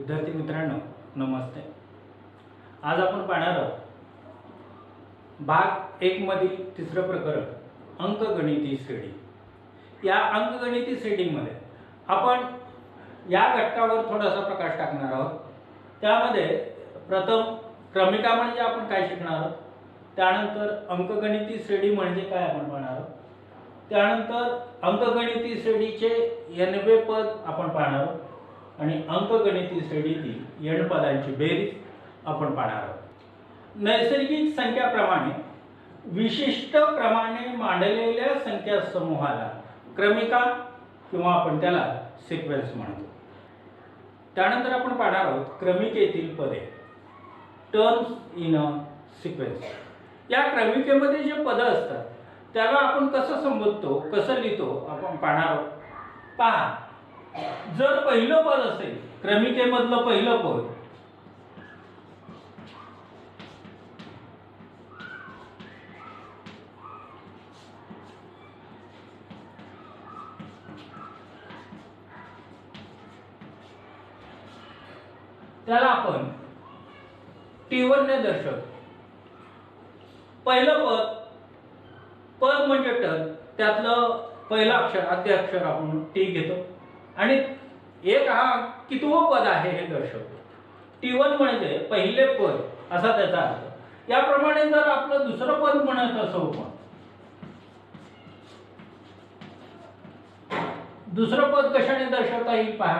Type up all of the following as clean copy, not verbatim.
विद्यार्थी मित्रांनो नमस्ते। आज आपण पाहणार आहोत भाग 1 मधील तिसरं प्रकरण अंकगणिती श्रेणी। या अंकगणिती श्रेणीमध्ये आपण या घटकावर थोडासा प्रकाश टाकणार आहोत। त्यामध्ये प्रथम क्रमिका म्हणजे आपण काय शिकणार आहोत, त्यानंतर अंकगणिती श्रेणी म्हणजे काय आपण पाहणार आहोत, त्यानंतर अंकगणिती श्रेणीचे n वे पद आपण पाहणार आहोत आणि अंकगणिती श्रेणीतील n पदांची बेरीज आपण पाहणार आहोत। नैसर्गिक संख्याप्रमाणे विशिष्ट क्रमाने मांडलेल्या संख्या समूहाला क्रमिका किंवा आपण त्याला सिक्वेन्स म्हणतो। त्यानंतर आपण पाहणार आहोत क्रमिकेतील पदे, टर्म्स इन अ सिक्वेन्स। या क्रमिकेमध्ये जे पद असतात त्याला आपण कसं संबोधतो, कसं लिहितो आपण पाहणार आहोत। पहा, जर पहिलं पद असेल, क्रमिकेमधलं पहिलं पद त्याला आपण T1 ने दर्शवतो। पहिलं पद म्हणजे टर्म, त्यातलं पहिलं अक्षर आद्य अक्षर आपण टी घेतो आणि एक हा कितवं पद आहे हे दर्शवतो। T1 म्हणजे पहिले पद असा त्याचा अर्थ। याप्रमाणे जर आपलं दुसरं पद म्हणत असो, दुसरं पद कशाने दर्शवता येईल पहा,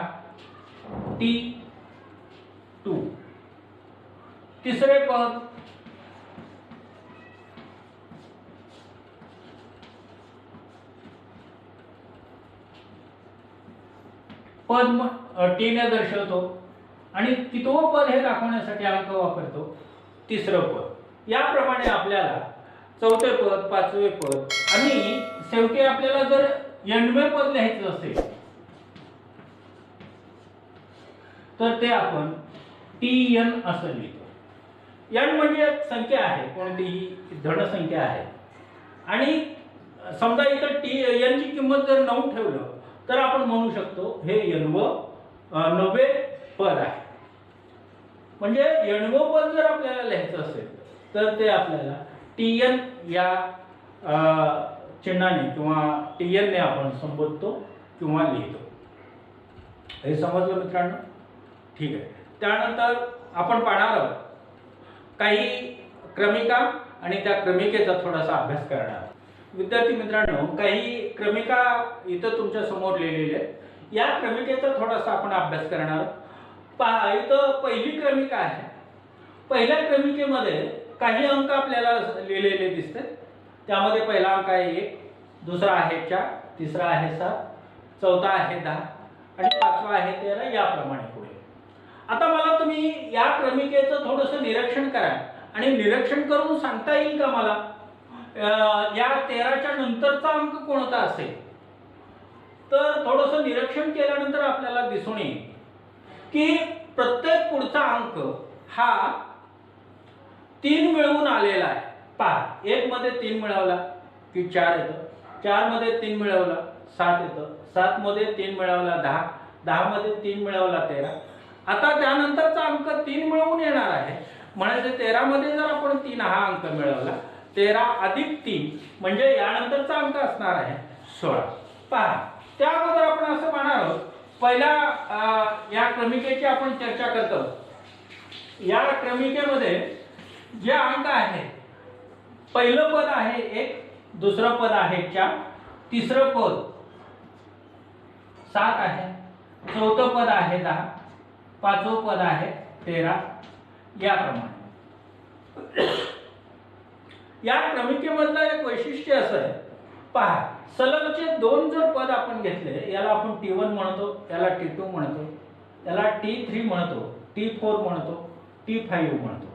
T2। तिसरे पद टी ने दर्शवतो आणि कितवं पद हे दाखवण्यासाठी अंक वापरतो, तिसरं पद। याप्रमाणे आपल्याला चौथे पद, पाचवे पद आणि शेवटी आपल्याला जर n वे पद लिहायचं असेल तर ते आपण Tn असं लिहितो। n म्हणजे संख्या आहे, कोणतीही धन संख्या आहे आणि समजा इथं n ची किंमत जर 9 ठेवलं तर आपण म्हणू शकतो हे नववे पद आहे। म्हणजे n पद जर आपल्याला लिहायचं असेल तर ते आपल्याला Tn या चिन्हाने किंवा Tn ने आपण संबोधतो किंवा लिहितो। हे समजलं मित्रांनो? ठीक आहे। त्यानंतर आपण पाहणार आहोत काही क्रमिका आणि त्या क्रमिकेचा थोडासा अभ्यास करणार आहोत। विद्यार्थी मित्रांनो, काही क्रमिका इथं तुमच्या समोर लिहिलेल्या आहेत। या क्रमिकेचा थोडासा आपण अभ्यास करणार आहोत। पहा, इथं पहिली क्रमिका आहे। पहिल्या क्रमिकेमध्ये काही अंक आपल्याला लिहिलेले दिसतात। त्यामध्ये पहिला अंक आहे 1, दुसरा आहे 4, तिसरा आहे 7, चौथा आहे 10 आणि पाचवा आहे 13, याप्रमाणे पुढे। आता मला तुम्ही या क्रमिकेचं थोडंसं निरीक्षण करा आणि निरीक्षण करून सांगता येईल का मला या 13च्या नंतरचा अंक कोणता असेल? तर थोडंसं निरीक्षण केल्यानंतर आपल्याला दिसून येईल की प्रत्येक पुढचा अंक हा 3 मिळवून आलेला आहे। पहा, 1 मध्ये 3 मिळवला की 4 येतं, 4 मध्ये 3 मिळवला 7 येतं, 7 मध्ये 3 मिळवला 10, 10 मध्ये 3 मिळवला 13। आता त्यानंतरचा अंक 3 मिळवून येणार आहे, म्हणजे 13 मध्ये जर आपण 3 हा अंक मिळवला, 13 अधिक 3 म्हणजे यानंतरचा अंक असणार आहे 16। पहा, त्या अगोदर आपण असं पाहणार आहोत, पहिला या क्रमिकेची आपण चर्चा करतो। या क्रमिकेमध्ये जे अंक आहेत, पहिलं पद आहे 1, दुसरं पद आहे 4, तिसरं पद 7 आहे, चौथं पद आहे 10, पाचवं पद आहे 13, याप्रमाणे। या क्रमिकेमधलं एक वैशिष्ट्य असं आहे, पहा, सलगचे 2 जर पद आपण घेतले, याला आपण T1 म्हणतो, याला T2 म्हणतो, याला T3 म्हणतो, T4 म्हणतो, T5 म्हणतो।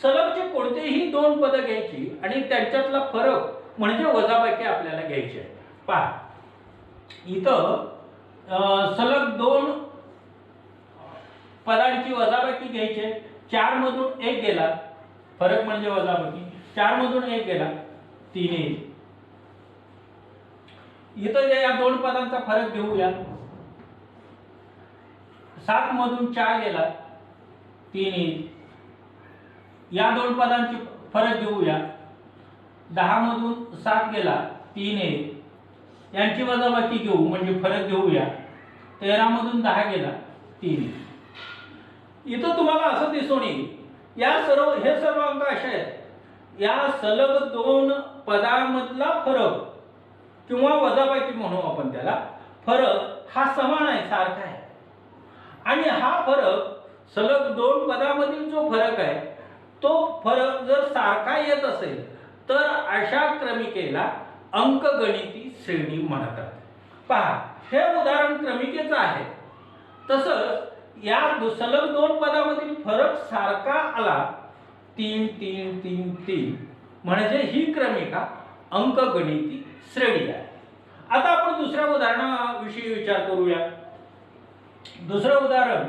सलगचे कोणतेही 2 पद घ्यायची आणि त्यांच्यातला फरक म्हणजे वजाबाकी आपल्याला घ्यायची आहे। पहा, इथं सलग 2 पदांची वजाबाकी घ्यायची। 4 मधून 1 गेला, फरक म्हणजे वजाबाकी, 4 मधून 1 गेला 3 येईल। इथं या 2 पदांचा फरक घेऊया। 7 मधून 4 गेला 3 येईल. या दोन पदांची फरक घेऊया. 10 मधून 7 गेला 3 येईल. यांची वजाबाकी घेऊ म्हणजे फरक घेऊया. 13 मधून 10 गेला 3 येईल. इथं तुम्हाला असं दिसून येईल हे सर्व अंक असे आहेत, या सलग दोन पदांमधला फरक किंवा वजाबाकी म्हणू आपण त्याला, फरक हा समान आहे, सारखा आहे. आणि हा फरक सलग दोन पदांमधील जो फरक आहे तो फरक जर सारखा येत असेल तर अशा क्रमिकेला अंकगणिती श्रेणी म्हणतात. पहा, हे उदाहरण क्रमिकेचं आहे. तसंच या सलग दोन पदांमधील फरक सारखा आला 3 3 3 3 म्हणजे ही क्रमिका अंकगणिती श्रेणी आहे. आता आपण दुसऱ्या उदाहरणाविषयी विचार करूया. दुसरं उदाहरण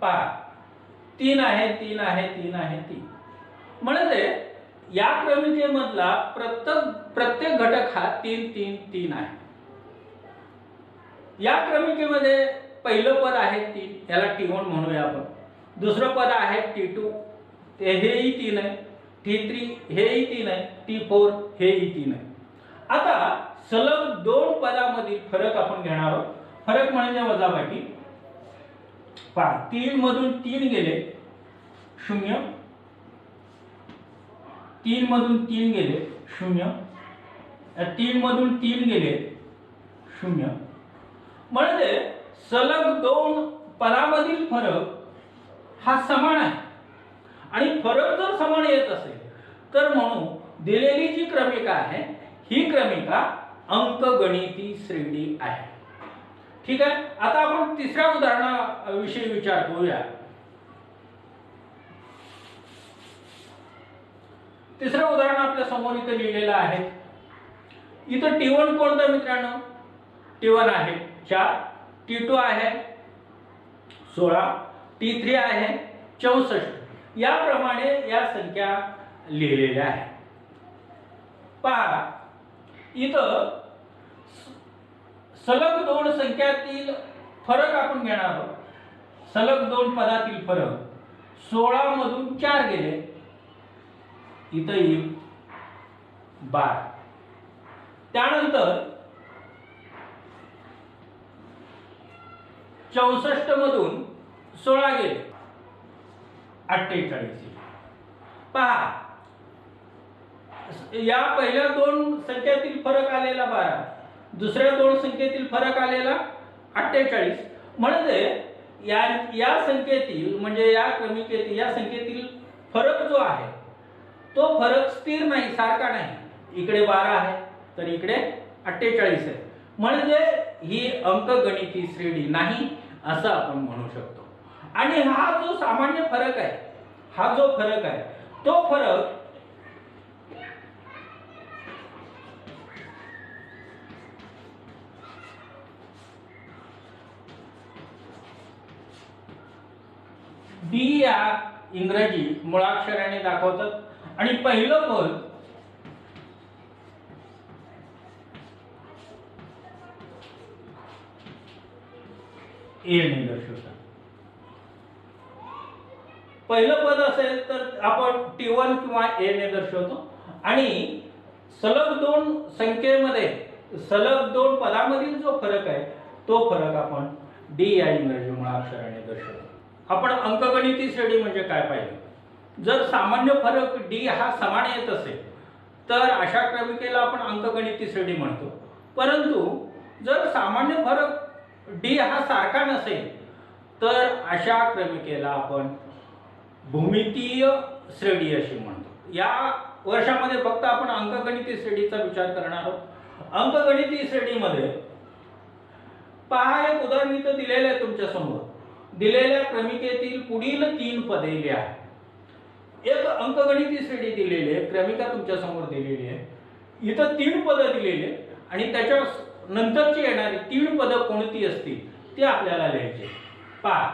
पहा, 3 आहे 3 आहे 3 आहे 3 म्हणजे या क्रमिकेमधला प्रत्येक घटक हा 3 3 3 आहे. या क्रमिकेमध्ये पहिलं पद आहे 3, याला T1 म्हणूया आपण. दुसरं पद आहे T2, हेही 3 आहे. T3 हेही 3 आहे. T4 हेही 3 आहे. आता सलग दोन पदांमधील फरक आपण घेणार आहोत. फरक म्हणजे वजाबाकी. पहा, 3 मधून 3 गेले 0, 3 मधून 3 गेले 0, 3 मधून 3 गेले 0 म्हणजे सलग दोन पदांमधील फरक हा समान आहे. आणि फरक जर समान येत असेल तर म्हणून दिलेली जी क्रमिका आहे ही क्रमिका अंकगणिती श्रेणी आहे. ठीक आहे. आता आपण तिसऱ्या उदाहरणाविषयी विचार करूया. तिसरं उदाहरण आपल्या समोर इथे लिहिलेलं आहे. इथं T1 कोणतं मित्रांनो? T1 आहे 4, T2 आहे 16, T3 आहे 64. याप्रमाणे या संख्या लिहिलेल्या आहेत. पहा, इथं सलग दोन संख्यातील फरक आपण घेणार आहोत. सलग दोन पदातील फरक 16 मधून 4 गेले, इथं येईल 12. त्यानंतर 64 मधून 16 गेले 48. पहा, या पहिल्या दोन संख्यातील फरक आलेला 12, दुसऱ्या दोन संख्येतील फरक आलेला 48. म्हणजे या संख्येतील म्हणजे या क्रमिकेतील या संख्येतील फरक जो आहे तो फरक स्थिर नाही, सारखा नाही. इकडे 12 आहे तर इकडे 48 आहे. म्हणजे ही अंकगणिती श्रेणी नाही असं आपण म्हणू शकतो. आणि हा जो सामान्य फरक आहे, हा जो फरक आहे तो फरक D या इंग्रजी मुळाक्षराने दाखवतात आणि पहिलं पद A ने दर्शवतात. पहिलं पद असेल तर आपण T1 किंवा A ने दर्शवतो आणि सलग दोन संख्येमध्ये सलग दोन पदांमधील जो फरक आहे तो फरक आपण D या इंग्रजी मुळाक्षराने दर्शवतो. आपण अंकगणिती श्रेणी म्हणजे काय पाहिलं. जर सामान्य फरक D हा समान येत असेल तर अशा क्रमिकेला आपण अंकगणिती श्रेणी म्हणतो. परंतु जर सामान्य फरक D हा सारखा नसेल तर अशा क्रमिकेला आपण भूमितीय श्रेणी अशी म्हणतो. या वर्षामध्ये फक्त आपण अंकगणिती श्रेणीचा विचार करणार आहोत. अंकगणिती श्रेणीमध्ये पहा, एक उदाहरण इथं दिलेलं आहे तुमच्या समोर. दिलेल्या क्रमिकेतील पुढील 3 पदे लिहा. एक अंकगणिती श्रेणी दिलेली आहे, क्रमिका तुमच्या समोर दिलेली आहे. इथं 3 पदे दिलेली आणि त्याच्या नंतरची येणारी 3 पदं कोणती असतील ते आपल्याला लिहायचे. पहा,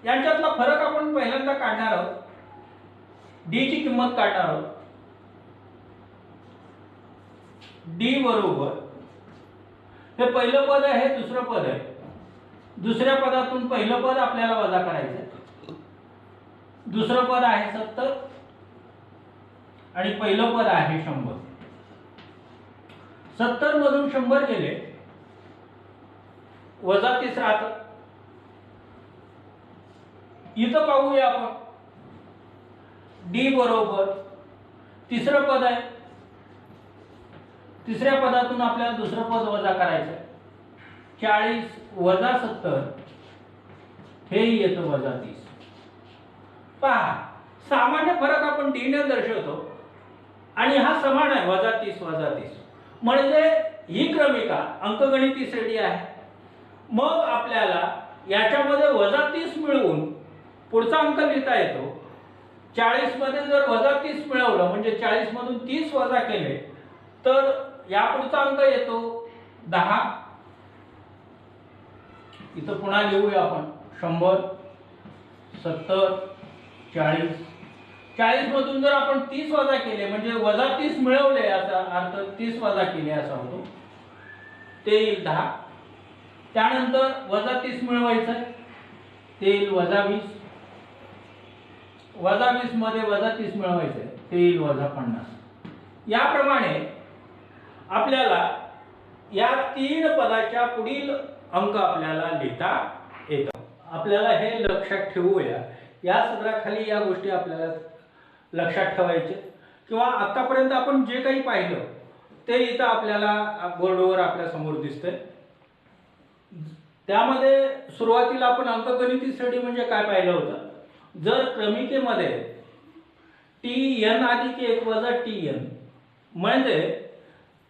यांच्यातला फरक आपण पहिल्यांदा काढणार आहोत. डी ची किंमत काढणार आहोत. डी बरोबर, हे पहिलं पद आहे, दुसरं पद आहे. दुसऱ्या पदातून पहिलं पद आपल्याला वजा करायचं. दुसरं पद आहे 70 आणि पहिलं पद आहे 100. 70 मधून 100 गेले, वजा 30 राहतं. इथं पाहूया आपण. डी बरोबर तिसरं पद आहे. तिसऱ्या पदातून आपल्याला दुसरं पद वजा करायचं. 40 वजा 70 हे येतं वजा 30. पहा, सामान्य फरक आपण डी ने दर्शवतो आणि हा समान आहे, वजा 30 वजा 30. म्हणजे ही क्रमिका अंकगणिती श्रेणी आहे. मग आपल्याला याच्यामध्ये वजा 30 मिळवून पुढचा अंक लिहिता येतो. 40 मध्ये जर वजा 30 मिळवलं म्हणजे 40 मधून 30 वजा केले तर या पुढचा अंक येतो 10. इथं पुन्हा लिहूया आपण. 100 70 40. 40 मधून जर आपण 30 वजा केले म्हणजे वजा 30 मिळवले याचा अर्थ 30 वजा केले असा होतो. ते येईल 10. त्यानंतर वजा 30 मिळवायचं, ते येईल वजा 20. वजा 20 मध्ये वजा 30 मिळवायचं, ते येईल वजा 50. याप्रमाणे आपल्याला या 3 पदाच्या पुढील अंक आपल्याला लिहिता येतात. आपल्याला हे लक्षात ठेवूया. या सदराखाली या गोष्टी आपल्याला लक्षात ठेवायचे किंवा आतापर्यंत आपण जे काही पाहिलं ते इथं आपल्याला बोर्डवर आपल्या समोर दिसतंय. त्यामध्ये सुरुवातीला आपण अंकगणिती श्रेणी म्हणजे काय पाहिलं होतं. जर क्रमिकेमध्ये Tn+1 वजा Tn म्हणजे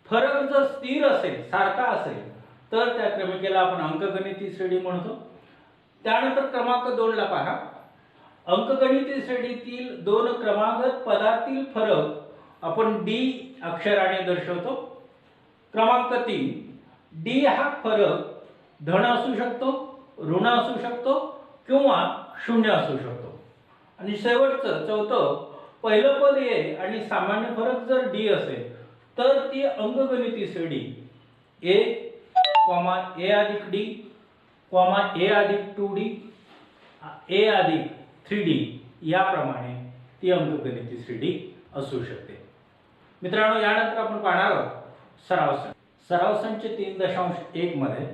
फरक जर स्थिर असेल, सारखा असेल तर त्या क्रमिकेला आपण अंकगणिती श्रेणी म्हणतो. त्यानंतर क्रमांक 2 ला पहा. अंकगणिती श्रेणीतील 2 क्रमागत पदातील फरक आपण डी अक्षराने दर्शवतो. क्रमांक 3, डी हा फरक धन असू शकतो, ऋण असू शकतो किंवा शून्य असू शकतो. आणि शेवटचं चौथं, पहिलं पद ए आणि सामान्य फरक जर डी असेल तर ती अंकगणिती श्रेणी ए, ए अधिक डी, ए अधिक 2D, ए अधिक 3D याप्रमाणे ती अंकगणिती श्रेणी असू शकते. मित्रांनो, यानंतर आपण पाहणार आहोत सराव संच. सराव संच 3.1 मध्ये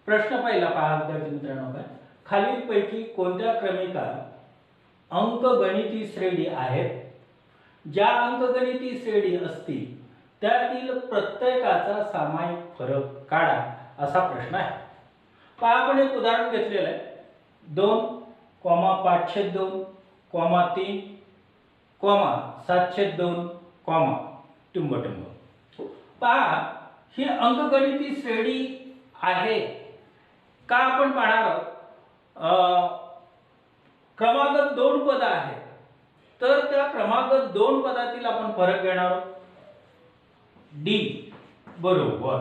प्रश्न पहिला पहा विद्यार्थी मित्रांनो. काय खालीलपैकी कोणत्या क्रमिका अंकगणिती श्रेणी आहेत? ज्या अंकगणिती श्रेणी असतील त्यातील प्रत्येकाचा सामायिक फरक काढा असा प्रश्न आहे. पहा, आपण एक उदाहरण घेतलेलं आहे. 2, 5/2, 3, 7/2, टिंब. पहा, ही अंकगणिती श्रेणी आहे का आपण पाहणार आहोत. क्रमागत 2 पद आहेत तर त्या क्रमागत 2 पदातील आपण फरक घेणार आहोत. डी बरोबर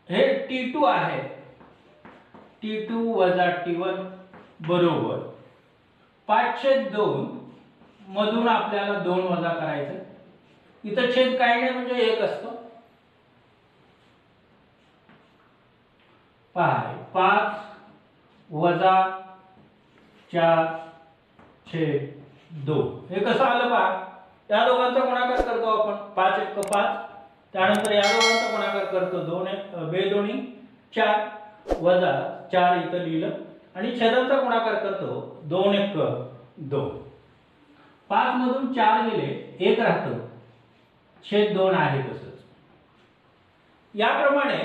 हे T2 आहे, T2 वजा T1 बरोबर 5/2 मधून आपल्याला 2 वजा करायचं. इथं छेद काय नाही म्हणजे 1 असतो. पहा, 5 वजा 4/2 हे कसं आलं पहा. या दोघांचा गुणाकार करतो आपण. 5 × 5. त्यानंतर या दोघांचा गुणाकार करतो 2 2 4 वजा 4 इथं लिहिलं आणि छेदांचा गुणाकार करतो 2 1 2. 5 मधून 4 गेले 1 राहतो, छेद 2 आहे तसंच. याप्रमाणे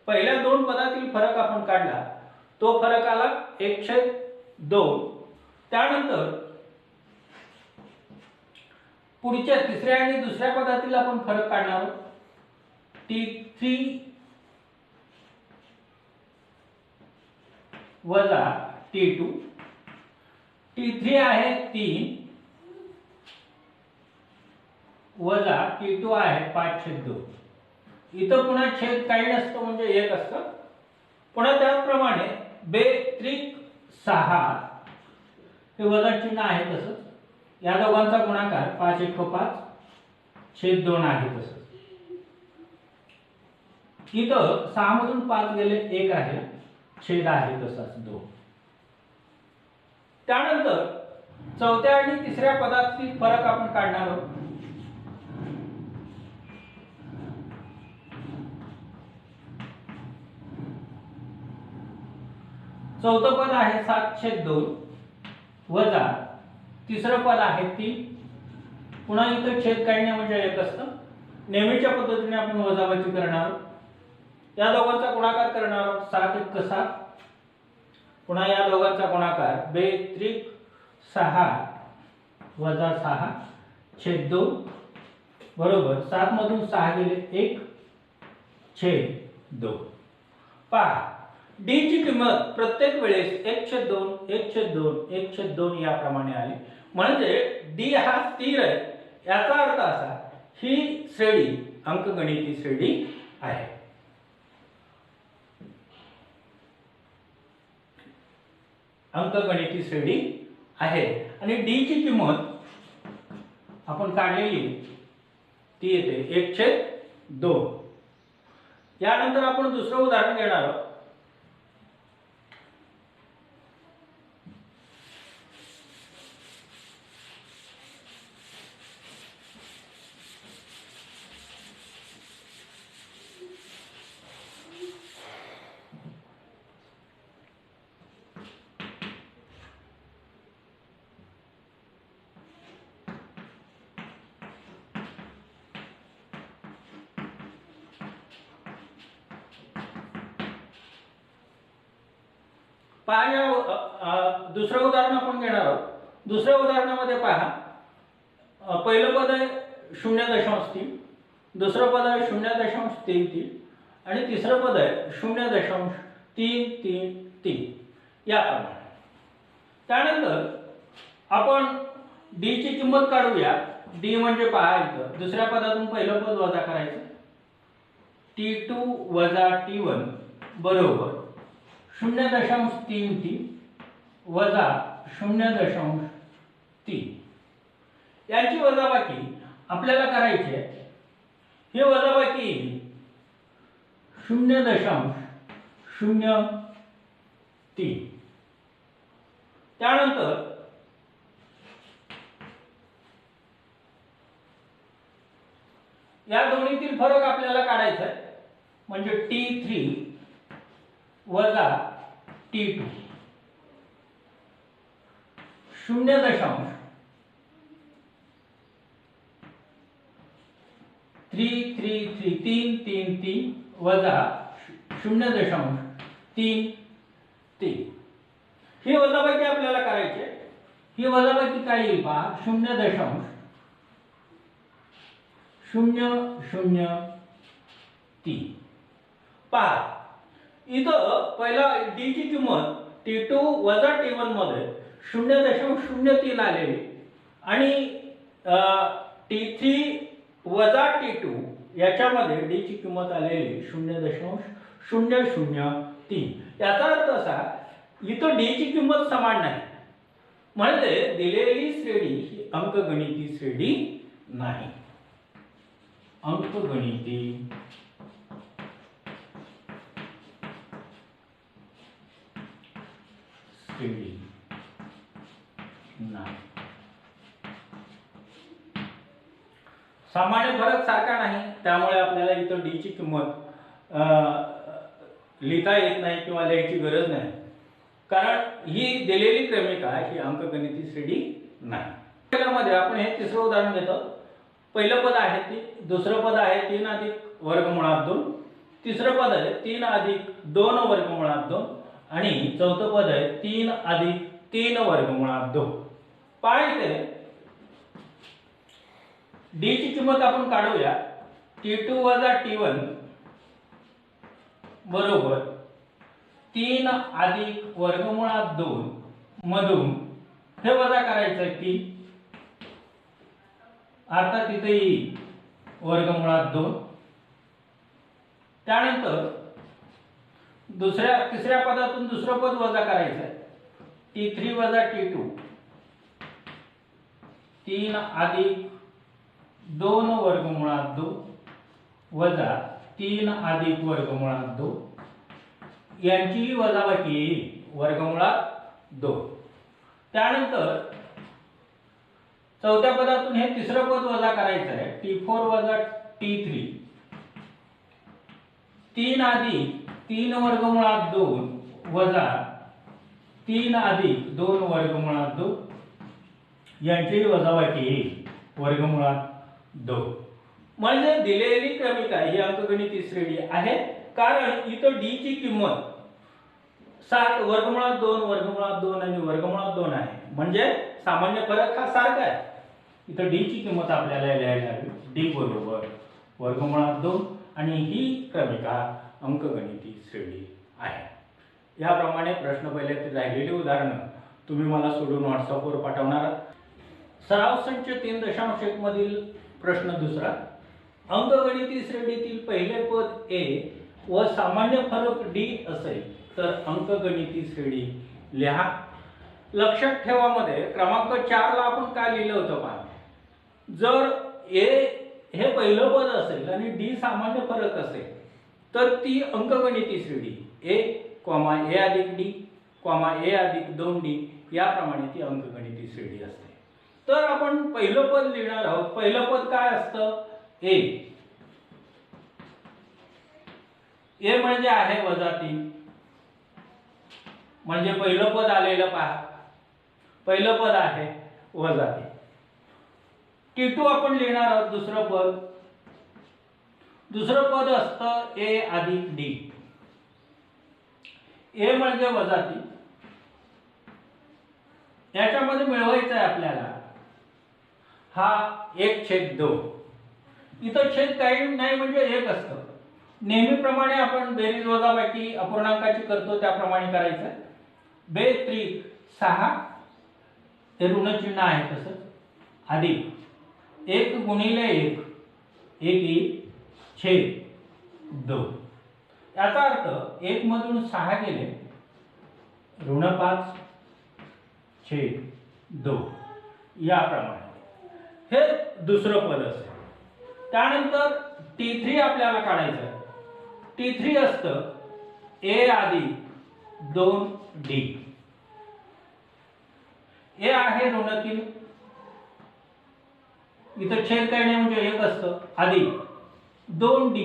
पहिल्या 2 पदातील फरक आपण काढला, तो फरक आला 1/2. त्यानंतर पुढच्या तिसऱ्या आणि दुसऱ्या पदातील आपण फरक काढणार आहोत. T3 वजा T2. T3 आहे 3 वजा T2 आहे 5/2. इथं पुन्हा छेद काही नसतं म्हणजे 1 असतं. पुन्हा त्याचप्रमाणे बेत्रिक 6 हे वजा चिन्ह आहे तसंच या दोघांचा गुणाकार 5 1 5 छेद 2 आहे तसंच. इथं 6 मधून 5 गेले 1 आहे छेद आहे तसाच 2. त्यानंतर चौथ्या आणि तिसऱ्या पदातील फरक आपण काढणार आहोत. चौथं पद आहे 7/2 वजा तिसरं पद आहे 3. पुन्हा इथं छेद काढणे म्हणजे 1 असतं. नेहमीच्या पद्धतीने आपण वजाबाकी करणार आहोत. या दोघांचा गुणाकार करणार आहोत 7 1 7. पुन्हा या दोघांचा गुणाकार बेत्रिक 6 वजा 6 छेद 2 बरोबर 7 मधून 6 गेले 1 छेद 2. पहा d ची किंमत प्रत्येक वेळेस 1/2 1/2 1/2 याप्रमाणे आली म्हणजे d हा स्थिर आहे. याचा अर्थ असा ही श्रेणी अंकगणिती श्रेणी आहे. अंकगणिती श्रेणी आहे आणि d ची किंमत आपण काढलेली ती येते 1/2. यानंतर आपण दुसरं उदाहरण घेणार आहोत. पहा दुसरं उदाहरण आपण घेणार आहोत. दुसऱ्या उदाहरणामध्ये पहा पहिलं पद आहे 0.3, दुसरं पद आहे 0.33 आणि तिसरं पद आहे 0.333 याप्रमाणे. त्यानंतर आपण d ची किंमत काढूया. d म्हणजे पहा इथं दुसऱ्या पदातून पहिलं पद वजा करायचं t2 वजा t1 बरोबर 0.33 वजा 0.3 यांची वजाबाकी आपल्याला करायची आहे. ही वजाबाकी 0.03. त्यानंतर या दोन्हीतील फरक आपल्याला काढायचा आहे म्हणजे t3 वजा t2 0.333 वजा 0.33. ही वजाबाकी आपल्याला करायची आहे. ही वजाबाकी काय येईल पहा 0.003. पहा इथं पहिला d ची किंमत t2 वजा t1 मध्ये 0.03 आलेली आणि t3 वजा t2 याच्यामध्ये d ची किंमत आलेली 0.003. याचा अर्थ असा इथं d ची किंमत समान नाही म्हणजे दिलेली श्रेणी ही अंकगणिती श्रेणी नाही. अंकगणिती श्रेणी नाही. सामान्य फरक सारखा नाही त्यामुळे आपल्याला इथं d ची किंमत लिहिता येत नाही किंवा लिहायची गरज नाही कारण ही दिलेली क्रमिका ही अंकगणिती श्रेणी नाही. पहिल्यामध्ये आपण हे तिसरं उदाहरण घेतो. पहिलं पद आहे 3, दुसरं पद आहे 3 अधिक वर्गमुळात 2, तिसरं पद आहे 3 अधिक 2 वर्गमुळात 2 आणि चौथं पद आहे 3 अधिक 3 वर्गमुळात 2. पहा इथे d ची किंमत आपण काढूया t2 वजा t1 बरोबर 3 अधिक वर्गमुळात 2 मधून हे वजा करायचं आहे 3 अर्थात इथे येईल वर्गमुळात 2 त्यानंतर तिसऱ्या पदातून दुसरं पद वजा करायचं आहे. T3 वजा T2 3 अधिक 2 वर्गमुळात 2 वजा 3 अधिक वर्गमुळात 2 यांचीही वजाबाकी वर्गमुळात 2. त्यानंतर चौथ्या पदातून हे तिसरं पद वजा करायचं आहे. T4 वजा T3 3 अधिक 3 वर्गमुळात 2 वजा 3 अधिक 2 वर्गमुळात 2 यांची वजाबाकी वर्गमुळात 2. म्हणजे दिलेली क्रमिका ही अंकगणिती श्रेणी आहे, कारण इथं d ची किंमत 7 वर्गमुळात 2 वर्गमुळात 2 आणि वर्गमुळात 2 आहे. म्हणजे सामान्य फरक हा सारखा आहे. इथं d ची किंमत आपल्याला लिहायला हवी. d बरोबर वर्गमुळात 2 आणि ही क्रमिका अंकगणिती श्रेणी आहे. याप्रमाणे प्रश्न पहिल्यातील राहिलेली उदाहरणं तुम्ही मला सोडून व्हॉट्सअपवर पाठवणार आहात. सराव संच 3.1 मधील प्रश्न दुसरा. अंकगणिती श्रेणीतील पहिले पद a व सामान्य फरक d असेल तर अंकगणिती श्रेणी लिहा. लक्षात ठेवा मध्ये क्रमांक 4 ला आपण काय लिहिलं होतं पहा. जर a हे पहिलं पद असेल आणि d सामान्य फरक असेल तर ती अंकगणिती श्रेणी a, a अधिक d, a अधिक 2d याप्रमाणे ती अंकगणिती श्रेणी असते. तर आपण पहिलं पद लिहिणार आहोत. पहिलं पद काय असतं? a. a म्हणजे आहे वजा 3. म्हणजे पहिलं पद आलेलं पहा. पहिलं पद आहे वजा 3. T2 आपण लिहिणार आहोत दुसरं पद. दुसरं पद असतं a अधिक d. a म्हणजे वजा 3. याच्यामध्ये मिळवायचं आहे आपल्याला हा 1/2. इथं छेद काही नाही म्हणजे 1 असतं. नेहमीप्रमाणे आपण बेरीज वजाबाकी अपूर्णांकाची करतो त्याप्रमाणे करायचं. 2 त्रिक 6 हे ऋण चिन्ह आहे तसंच अधिक 1 गुणिले 1 1 छेद 2. याचा अर्थ 1 मधून 6 गेले ऋण 5 छेद 2 याप्रमाणे हे दुसरं पद असेल. त्यानंतर T3 आपल्याला काढायचं आहे. T3 असतं a अधिक 2d. a आहे ऋण 3. इथं छेद काही नाही म्हणजे 1 असतं अधिक 2d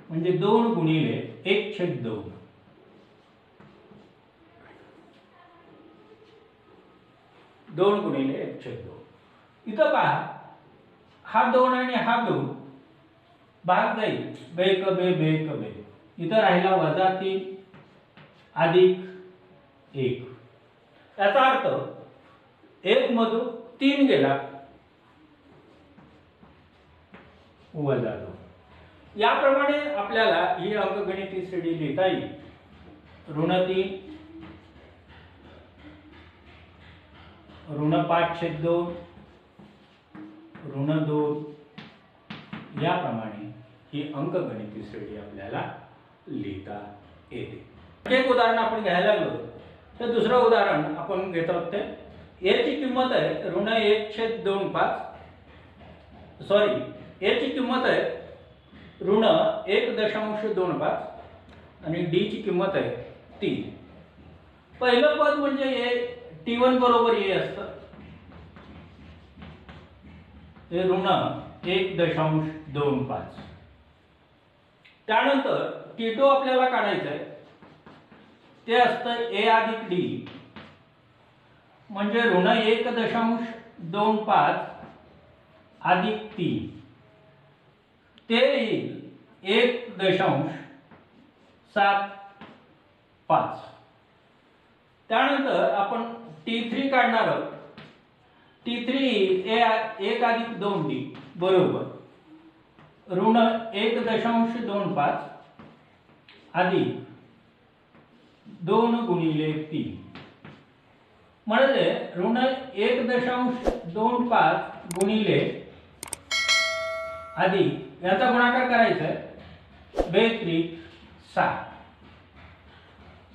म्हणजे 2 गुणिले 1/2. 2 गुणिले 1/2. इथं पहा हा 2 आणि हा 2 भाग जाईल. बेक बे बेक बे. इथं राहिला वजा 3 अधिक 1. याचा अर्थ 1 मधून 3 गेला वजा 2. याप्रमाणे आपल्याला ही अंकगणिती श्रेणी लिहिता येईल. ऋण 3 ऋण 5/2 ऋण 2 याप्रमाणे ही अंकगणिती श्रेणी आपल्याला लिहिता येते. एक उदाहरण आपण घ्यायला लागलो तर दुसरं उदाहरण आपण घेत आहोत. ते a ची किंमत आहे ऋण 1/25. सॉरी a ची किंमत आहे ऋण 1.25 आणि d ची किंमत आहे 3. पहिलं पद म्हणजे a. T1 बरोबर a असतं. हे ऋण 1.25. त्यानंतर T2 आपल्याला काढायचं आहे. ते असतं a अधिक d म्हणजे ऋण 1.25 अधिक 3 ते येईल 1.75. त्यानंतर आपण T3 काढणार आहोत. T3 1 अधिक 2d बरोबर ऋण 1.25 अधिक 2 गुणिले 3 म्हणजे ऋण 1.25 गुणिले अधिक याचा गुणाकार करायचा आहे बेत्रिक 6.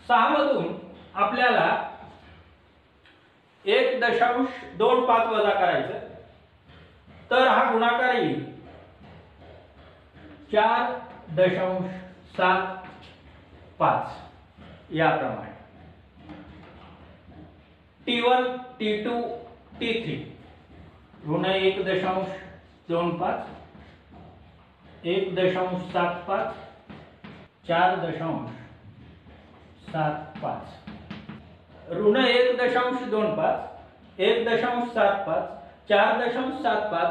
6 मधून आपल्याला 1.25 वजा करायचं, तर हा गुणाकार येईल 4.75 याप्रमाणे. T1 T2 T3 ऋण 1.25 1.75 4.75 ऋण 1.25 1.75 4.75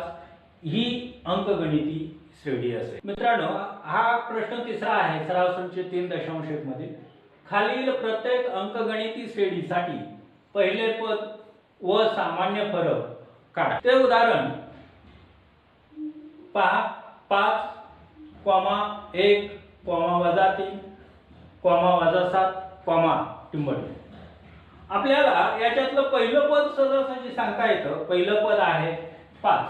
ही अंकगणिती श्रेणी असेल. मित्रांनो, हा प्रश्न तिसरा आहे सराव संच 3.1 मध्ये. खालील प्रत्येक अंकगणिती श्रेणीसाठी पहिले पद व सामान्य फरक काढा. ते उदाहरण पहा. 5,1, -3, -7, टिंबडी. आपल्याला याच्यातलं पहिलं पद सहजासहजी सांगता येतं. पहिलं पद आहे 5,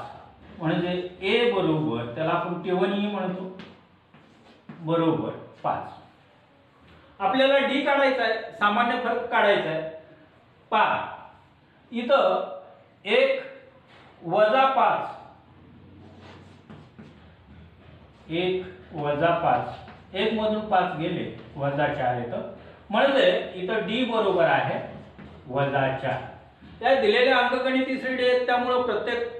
म्हणजे a बरोबर, त्याला आपण T1 म्हणतो, बरोबर 5. आपल्याला d काढायचा आहे, सामान्य फरक काढायचा आहे. पहा इथं 1 - 5, 1 - 5, 1 मधून 5 गेले -4 येतं, म्हणजे इथं d बरोबर आहे -4. त्या दिलेल्या अंकगणिती श्रेणी आहेत, त्यामुळे प्रत्येक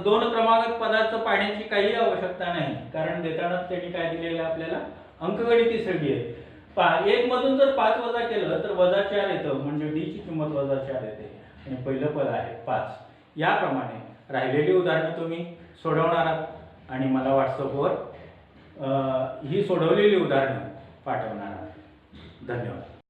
दोन क्रमागत पदाचं पाहण्याची काही आवश्यकता नाही, कारण देताना त्यांनी काय दिलेलं आपल्याला अंकगणिती श्रेणी आहे. पहा 1 मधून जर 5 वजा केलं तर -4 येतं, म्हणजे d ची किंमत -4 येते आणि पहिलं पद आहे 5. याप्रमाणे राहिलेली उदाहरणं तुम्ही सोडवणार आहात आणि मला व्हॉट्सअपवर ही सोडवलेली उदाहरणं पाठवणार आहात. धन्यवाद.